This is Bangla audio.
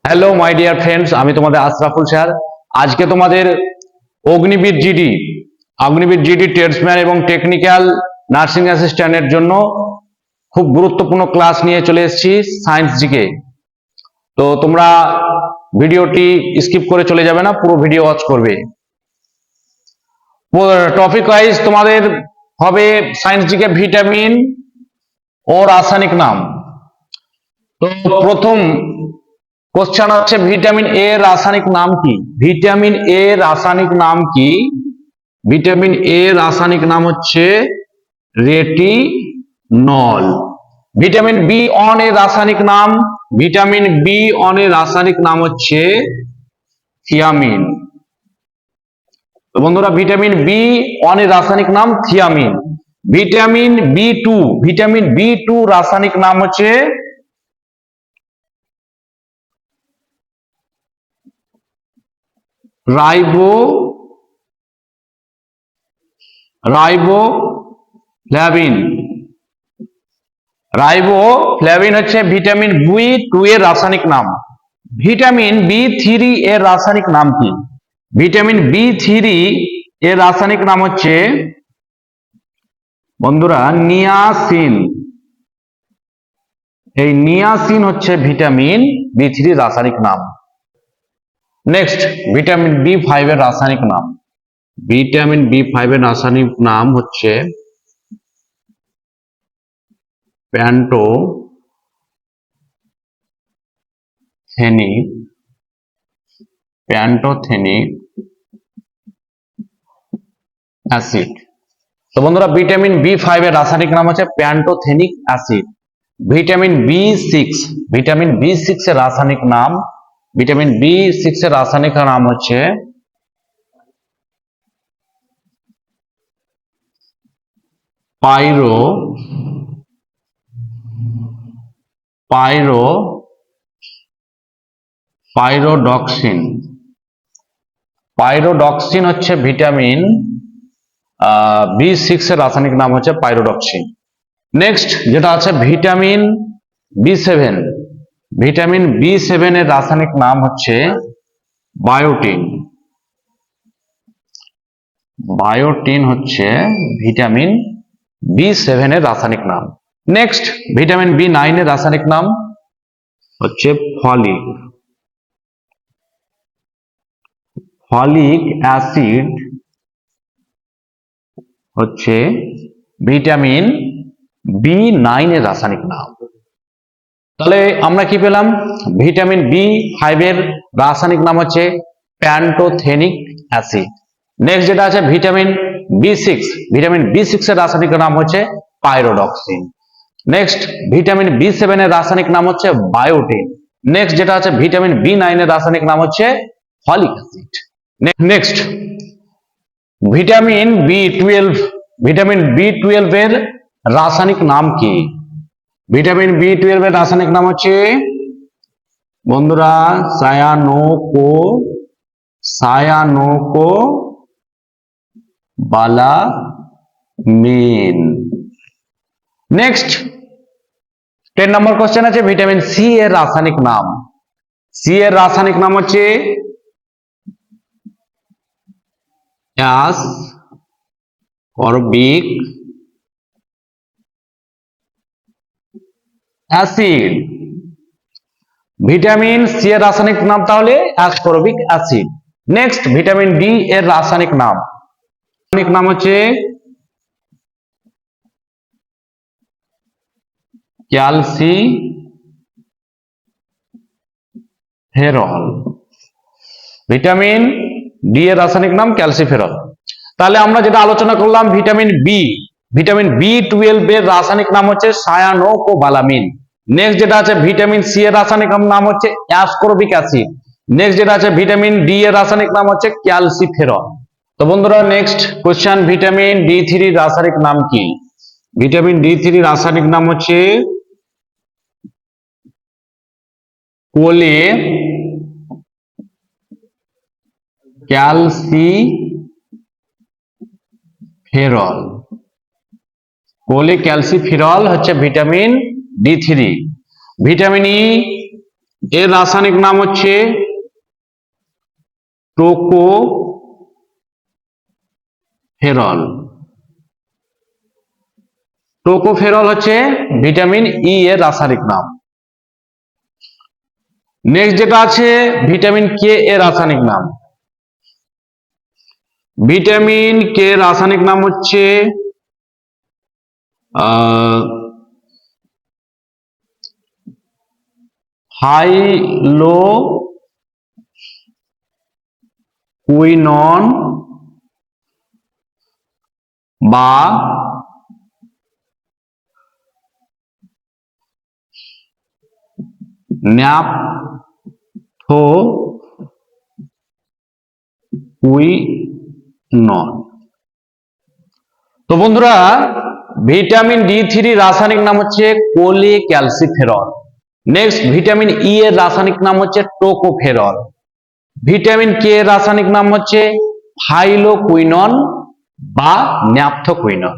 হ্যালো মাই ডিয়ার ফ্রেন্ডস, আমি তোমাদের আশরাফুল স্যার। আজকে তোমাদের অগ্নিবীর জিডি ট্রেডসম্যান এবং টেকনিক্যাল নার্সিং অ্যাসিস্ট্যান্টের জন্য খুব গুরুত্বপূর্ণ ক্লাস নিয়ে চলে এসেছি, সায়েন্স জিকে। তো তোমরা ভিডিওটি স্কিপ করে চলে যাবে না, পুরো ভিডিও ওয়াচ করবে। টপিক ওয়াইজ তোমাদের হবে সায়েন্স জিকে ভিটামিন ও রাসায়নিক নাম। তো প্রথম কোশ্চেন হচ্ছে ভিটামিন এ রাসায়নিক নাম কি? ভিটামিন এ রাসায়নিক নাম কি? ভিটামিন এ রাসায়নিক নাম হচ্ছে রেটিনল। ভিটামিন বি অন এর রাসায়নিক নাম, ভিটামিন বি অন এর রাসায়নিক নাম হচ্ছে থিয়ামিন। তো বন্ধুরা, ভিটামিন বি অন এর রাসায়নিক নাম থিয়ামিন। ভিটামিন বি টু রাসায়নিক নাম হচ্ছে রাইবোফ্লাভিন। রাইবোফ্লাভিন হচ্ছে ভিটামিন বি টু এর রাসায়নিক নাম। ভিটামিন বি থ্রি এর রাসায়নিক নাম কি? ভিটামিন বি থ্রি এর রাসায়নিক নাম হচ্ছে বন্ধুরা নিয়াসিন। এই নিয়াসিন হচ্ছে ভিটামিন বি থ্রি রাসায়নিক নাম। নেক্সট, ভিটামিন বি ফাইভ এর রাসায়নিক নাম। ভিটামিন বি ফাইভ এর রাসায়নিক নাম হচ্ছে প্যান্টোথেনিক অ্যাসিড। তো বন্ধুরা, ভিটামিন বি ফাইভ এর রাসায়নিক নাম হচ্ছে pantothenic acid. Vitamin B six এর রাসায়নিক নাম, ভিটামিন বি সিক্স এর রাসায়নিক নাম হচ্ছে পাইরোডক্সিন। পাইরোডক্সিন হচ্ছে ভিটামিন বি সিক্স এর রাসায়নিক নাম হচ্ছে পাইরোডক্সিন। নেক্সট যেটা আছে vitamin B seven. Vitamin B seven এর রাসায়নিক নাম হচ্ছে বায়োটিন। বায়োটিন হচ্ছে ভিটামিন বি সেভেন এর রাসায়নিক নাম। নেক্সট, ভিটামিন বি নাইন এর রাসায়নিক নাম হচ্ছে ফলিক। ফলিক অ্যাসিড হচ্ছে ভিটামিন বি নাইন এর রাসায়নিক নাম। তাহলে আমরা কি পেলাম? ভিটামিন বি ফাইভ এর রাসায়নিক নাম হচ্ছে প্যান্টোথেনিক অ্যাসিড। নেক্সট যেটা আছে ভিটামিন বি সিক্স এর রাসায়নিক নাম হচ্ছে pyridoxine. Next, vitamin B seven এর রাসায়নিক নাম হচ্ছে বায়োটিন। নেক্সট যেটা আছে ভিটামিন বি নাইন এর রাসায়নিক নাম হচ্ছে folic acid. Next, vitamin B twelve এর রাসায়নিক নাম কি? ভিটামিন বি টুয়েলভ এর রাসায়নিক নাম হচ্ছে বন্ধুরা সায়ানোকোবালামিন। নেক্সট 10 নম্বর কোশ্চেন আছে ভিটামিন সি এর রাসায়নিক নাম। সি এর রাসায়নিক নাম হচ্ছে অ্যাসকর্বিক অ্যাসিড। ভিটামিন সি এর রাসায়নিক নাম তাহলে ascorbic acid. Next, vitamin D এর রাসায়নিক নাম হচ্ছে ক্যালসিফেরল। ভিটামিন ডি এর রাসায়নিক নাম ক্যালসিফেরল। তাহলে আমরা যেটা আলোচনা করলাম ভিটামিন বি টুয়েলভ এর রাসায়নিক নাম হচ্ছে সায়ানোকোবালামিন। নেক্সট যেটা আছে ভিটামিন সি এর রাসায়নিক নাম হচ্ছে অ্যাসকর্বিক অ্যাসিড। নেক্সট যেটা আছে ভিটামিন ডি এর রাসায়নিক নাম হচ্ছে ক্যালসিফেরল। তো বন্ধুরা, next question, vitamin D three রাসায়নিক নাম কি? ভিটামিন ডি থ্রি রাসায়নিক নাম হচ্ছে কোলে ক্যালসিফেরল। কোলে ক্যালসিফেরল হচ্ছে vitamin D three. Vitamin E এর রাসায়নিক নাম হচ্ছে টোকোফেরল। টোকোফেরল হচ্ছে ভিটামিন ই এর রাসায়নিক নাম। নেক্সট যেটা আছে ভিটামিন কে এর রাসায়নিক নাম। ভিটামিন কে রাসায়নিক নাম হচ্ছে হাইলোকুইনন বা ন্যাপথোকুইনন। তো বন্ধুরা, ভিটামিন ডি3 রাসায়নিক নাম হচ্ছে কোলিক্যালসিফেরল। নেক্সট ভিটামিন ই এর রাসায়নিক নাম হচ্ছে টোকোফেরল। ভিটামিন কে এর রাসায়নিক নাম হচ্ছে হাইলোকুইনন বা ন্যাপথোকুইনন।